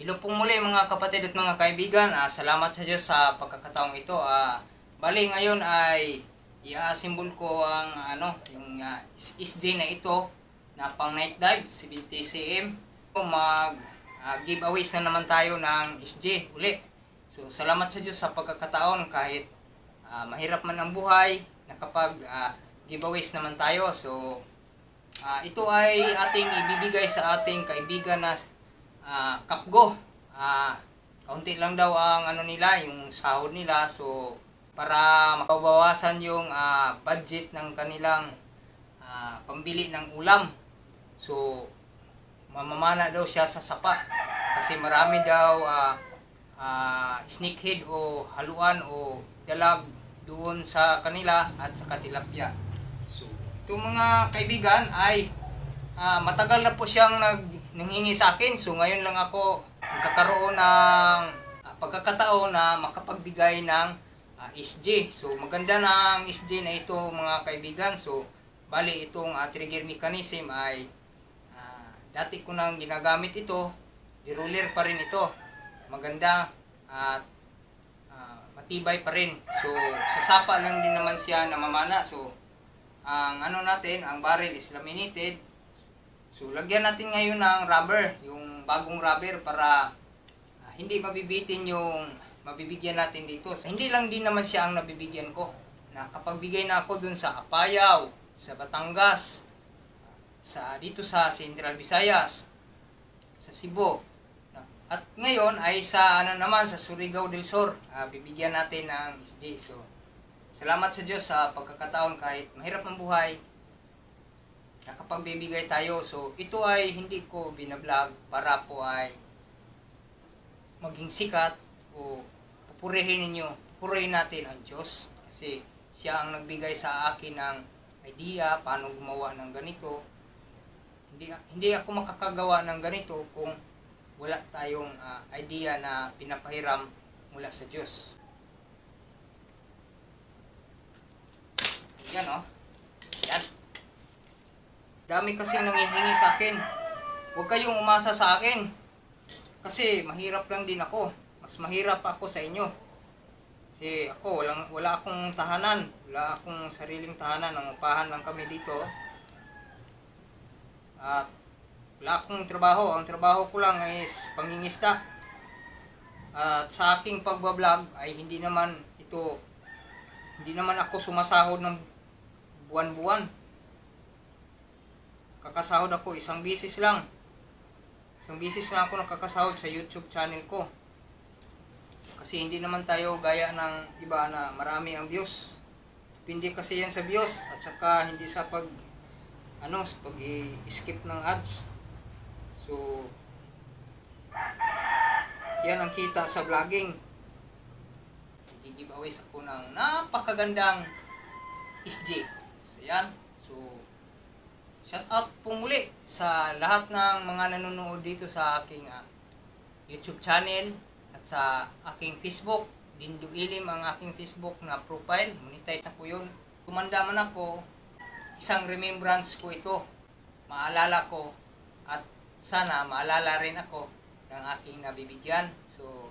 Hello po muli mga kapatid at mga kaibigan. Salamat sa Diyos sa pagkakataong ito. Bali ngayon ay i-assemble ko ang yung SJ na ito na pang night dive 70 cm. Mag giveaways na naman tayo ng SJ uli. So salamat sa Diyos sa pagkakataon kahit mahirap man ang buhay, nakapag giveaways naman tayo. So ito ay ating ibibigay sa ating kaibigan na Kapgo. Kaunti lang daw ang nila, yung sahod nila. So para mabawasan yung budget ng kanilang pambili ng ulam. So mamamana daw siya sa sapa kasi marami daw snakehead o haluan o dalag doon sa kanila at sa tilapia. So ito mga kaibigan ay matagal na po siyang nanghingi sa akin. So ngayon lang ako magkakaroon ng pagkakataon na makapagbigay ng SJ. So maganda ng SJ na ito mga kaibigan. So bali itong trigger mechanism ay dati ko nang ginagamit ito. Roller pa rin ito. Maganda at matibay pa rin. So sa sapa lang din naman siya namamana. So ang natin, ang barrel is laminated. So lagyan natin ngayon ng rubber, yung bagong rubber para hindi mabibitin yung mabibigyan natin dito. So, hindi lang din naman siya ang nabibigyan ko. Nakapagbigay na ako dun sa Apayao, sa Batangas, dito sa Central Visayas, sa Cebu. At ngayon ay sa naman sa Surigao del Sur, bibigyan natin ng SJ. So salamat sa Diyos sa pagkakataon kahit mahirap ang buhay. Nakapagbibigay tayo. So ito ay hindi ko binablog para po ay maging sikat o pupurihin ninyo. Pupurihin natin ang Diyos kasi siya ang nagbigay sa akin ng idea paano gumawa ng ganito. Hindi ako makakagawa ng ganito kung wala tayong idea na pinapahiram mula sa Diyos. Yan yan. Dami kasi nanghihingi sa akin. Huwag kayong umasa sa akin. Kasi mahirap lang din ako. Mas mahirap ako sa inyo. Kasi ako, wala akong tahanan. Wala akong sariling tahanan. Nangupahan lang kami dito. At wala akong trabaho. Ang trabaho ko lang is pangingisda. At sa aking pagbablog ay hindi naman ako sumasahod ng buwan-buwan. Kakasahod ako isang bisis lang. Isang bisis na ako nakakasahod sa YouTube channel ko. Kasi hindi naman tayo gaya ng iba na marami ang views. Hindi kasi yan sa views at saka hindi sa pag-skip ng ads. So yan ang kita sa vlogging. Giveaways ako ng napakagandang SJ. So yan. So shout out po muli sa lahat ng mga nanonood dito sa aking YouTube channel at sa aking Facebook. Dindo Ilim ang aking Facebook na profile. Monetize na po yun. Tumanda man ako, isang remembrance ko ito. Maalala ko at sana maalala rin ako ng aking nabibigyan. So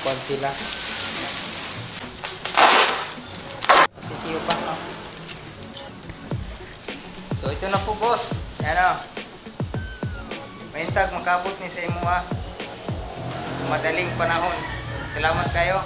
kuwan sila. Sisiyo pa. Oh. So ito na po boss. Ano? Maintag makabot ni sa imo ha. Madaling panahon. Salamat kayo.